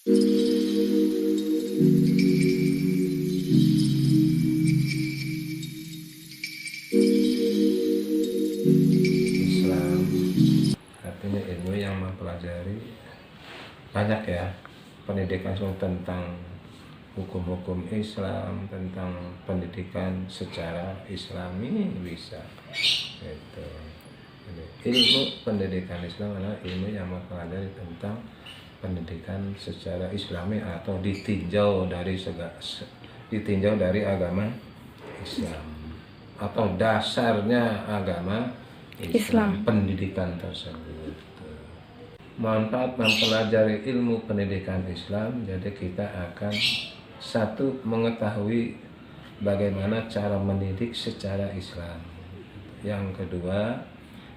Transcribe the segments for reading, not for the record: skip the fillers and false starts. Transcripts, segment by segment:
Islam artinya ilmu yang mempelajari banyak ya, pendidikan tentang hukum-hukum Islam, tentang pendidikan secara Islami bisa gitu. Ilmu pendidikan Islam adalah ilmu yang mempelajari tentang pendidikan secara Islami atau ditinjau dari agama Islam atau dasarnya agama Islam. Pendidikan tersebut. Manfaat mempelajari ilmu pendidikan Islam, jadi kita akan satu, mengetahui bagaimana cara mendidik secara Islam. Yang kedua,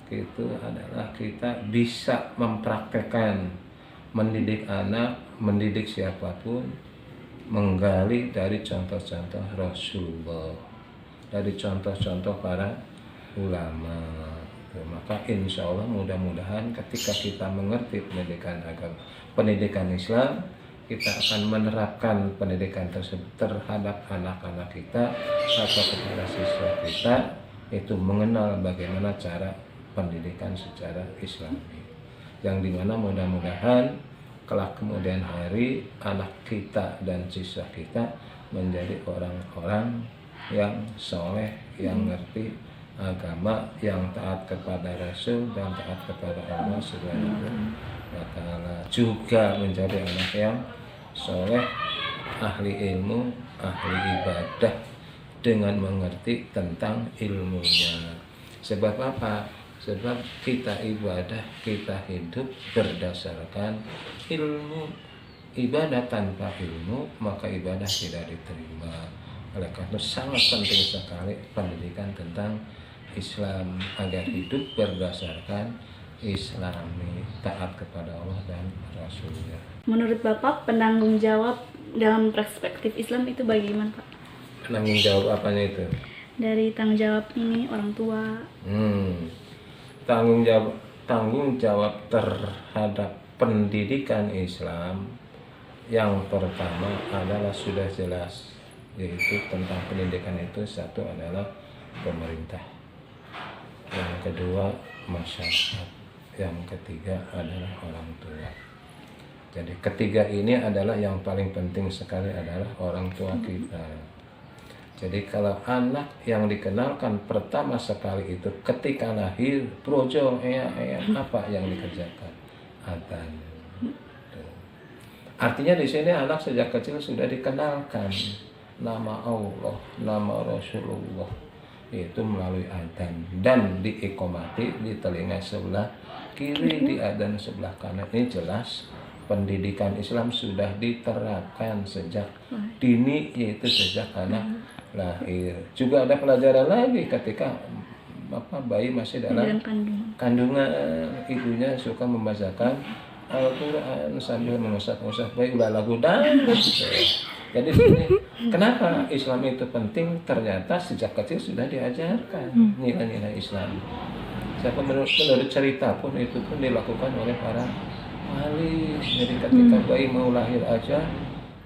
itu adalah kita bisa mempraktekkan mendidik anak, mendidik siapapun, menggali dari contoh-contoh Rasulullah, dari contoh-contoh para ulama. Maka insya Allah mudah-mudahan ketika kita mengerti pendidikan Islam, kita akan menerapkan pendidikan tersebut terhadap anak-anak kita atau kepada siswa kita, itu mengenal bagaimana cara pendidikan secara Islami, yang dimana mudah-mudahan kelak kemudian hari anak kita dan siswa kita menjadi orang-orang yang soleh, yang ngerti agama, yang taat kepada Rasul dan taat kepada Allah Subhanahu wa Ta'ala, juga menjadi anak yang soleh, ahli ilmu, ahli ibadah dengan mengerti tentang ilmunya. Sebab apa? Sebab kita ibadah, kita hidup berdasarkan ilmu. Ibadah tanpa ilmu maka ibadah tidak diterima. Oleh karena itu sangat penting sekali pendidikan tentang Islam agar hidup berdasarkan Islami, taat kepada Allah dan Rasulnya. Menurut Bapak, penanggung jawab dalam perspektif Islam itu bagaimana, Pak? Penanggung jawab apanya itu? Dari tanggung jawab ini orang tua. Tanggung jawab terhadap pendidikan Islam yang pertama adalah sudah jelas, yaitu tentang pendidikan itu satu adalah pemerintah, yang kedua masyarakat, yang ketiga adalah orang tua. Jadi ketiga ini adalah yang paling penting sekali adalah orang tua kita. Jadi kalau anak yang dikenalkan pertama sekali itu ketika lahir, projo, apa yang dikerjakan? Adzan. Artinya di sini anak sejak kecil sudah dikenalkan nama Allah, nama Rasulullah, itu melalui adzan dan diikomati di telinga sebelah kiri, di adzan sebelah kanan. Ini jelas pendidikan Islam sudah diterapkan sejak dini, yaitu sejak anak lahir. Juga ada pelajaran lagi ketika bayi masih dalam kandungan, ibunya suka membacakan Al-Quran sambil mengusap-usap bayi, ulah lagu dangdut. Jadi kenapa Islam itu penting? Ternyata sejak kecil sudah diajarkan nilai-nilai Islam. Siapa menurut cerita pun itu pun dilakukan oleh para wali. Jadi ketika bayi mau lahir aja,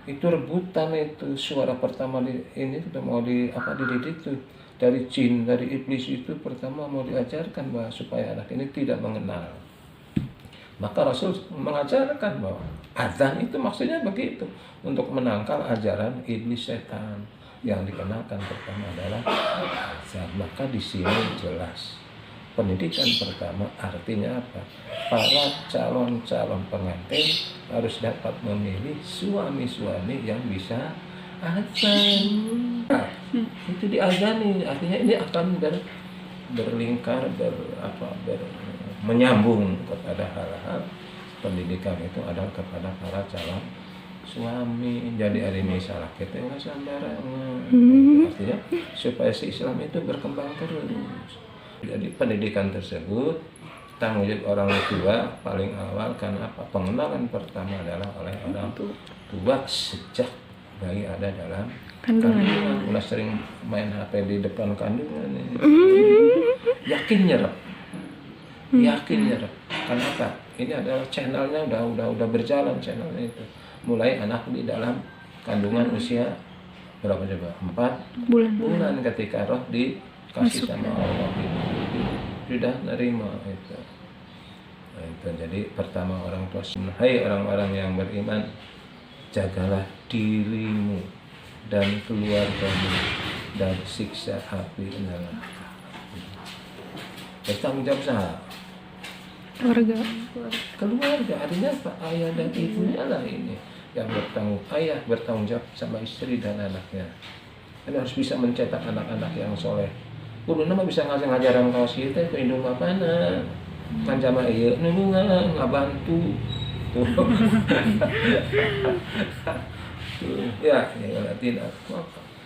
itu rebutan, itu suara pertama ini sudah mau dididik tuh dari jin, dari iblis, itu pertama mau diajarkan bahwa supaya anak ini tidak mengenal. Maka Rasul mengajarkan bahwa adzan itu maksudnya begitu, untuk menangkal ajaran iblis setan. Yang dikenalkan pertama adalah adzan. Maka di sini jelas pendidikan pertama artinya apa? Para calon-calon pengantin harus dapat memilih suami-suami yang bisa adzan. Itu diazani, artinya ini akan berlingkar, menyambung kepada hal-hal pendidikan itu adalah kepada para calon suami. Jadi ada misalnya kita nggak sembarangan, artinya supaya si Islam itu berkembang terus. Jadi pendidikan tersebut tanggung jawab orang tua paling awal, karena apa? Pengenalan pertama adalah oleh orang tua sejak bayi ada dalam kandungan. Udah sering main HP di depan kandungan, yakin nyerap. Kenapa? ini adalah channelnya udah berjalan channelnya itu. Mulai anak di dalam kandungan usia berapa coba? 4 bulan ketika roh dikasih sama Allah itu sudah nerima itu. Nah, itu jadi pertama orang tua, hai orang-orang yang beriman, jagalah dirimu dan keluargamu dari siksa api neraka. Bertanggung jawab siapa? Keluarga, artinya apa? Ayah dan ibunya lah ini yang ayah bertanggung jawab sama istri dan anaknya. Kan harus bisa mencetak anak-anak yang soleh. Kudu nama bisa ngajaran kaos kita ke indung apana. Kan sama iya nulungan ngabantu. Tuh. Ya tidak.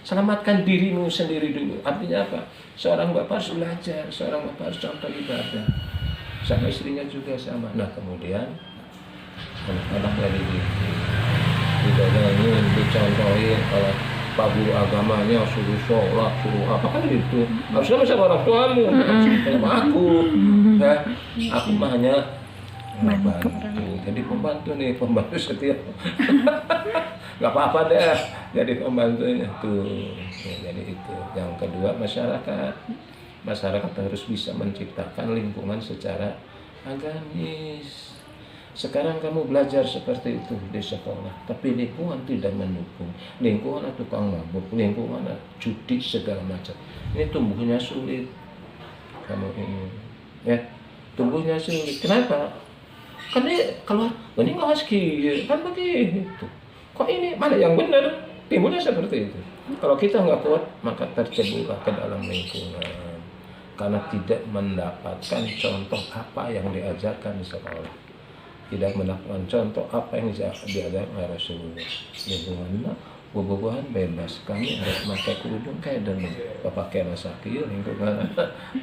Selamatkan dirimu sendiri dulu. Artinya apa? Seorang bapak harus belajar, seorang bapak harus contoh ibadah. Sama istrinya juga sama. Nah kemudian anak-anaknya didongengin, dicontohin. Kalau pak guru agamanya suruh sholat, suruh apa kan gitu. Harusnya sama orang tuamu, sama aku. Ya, aku mah hanya membantu. Jadi pembantu setiap. Gak apa-apa deh, jadi pembantunya tuh. Ya, jadi itu. Yang kedua masyarakat harus bisa menciptakan lingkungan secara agamis. Sekarang kamu belajar seperti itu di sekolah, tapi lingkungan tidak mendukung. Lingkungan tukang mabuk, lingkungan judi segala macam. Ini tumbuhnya sulit. Kamu ini, ya, tumbuhnya sulit. Kenapa? Karena kalau ini nggak kan begitu. Kok ini mana yang benar? Timbulnya seperti itu. Kalau kita nggak kuat, maka terceburlah ke dalam lingkungan. Karena tidak mendapatkan contoh apa yang diajarkan di sekolah, tidak mendapatkan contoh apa yang diajarkan oleh Rasulullah. Lingkungan bobogohan bebas, kami harus pakai kerudung kayak dan pakai masaki lingkungan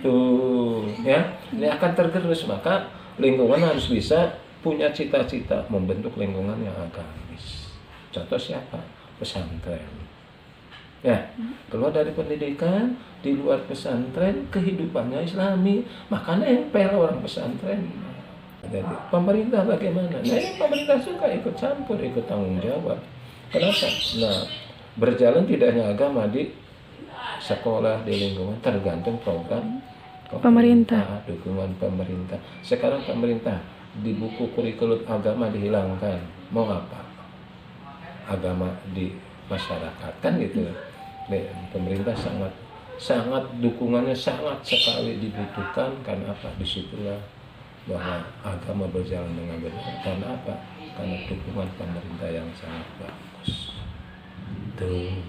tuh ya, ini akan tergerus. Maka lingkungan harus bisa punya cita-cita membentuk lingkungan yang agamis. Contoh siapa? Pesantren. Ya, keluar dari pendidikan di luar pesantren, kehidupannya Islami, maka nempel orang pesantren. Jadi pemerintah bagaimana? Nah, ini pemerintah suka ikut campur, ikut tanggung jawab. Kenapa? Nah, berjalan tidak hanya agama di sekolah, di lingkungan, tergantung program pemerintah, dukungan pemerintah. Sekarang pemerintah di buku kurikulum agama dihilangkan, mau apa? Agama di masyarakat kan gitu. Pemerintah sangat dukungannya sangat sekali dibutuhkan. Karena apa? Disitulah bahwa agama berjalan dengan benar. Karena apa? Karena dukungan pemerintah yang sangat bagus. Tuh.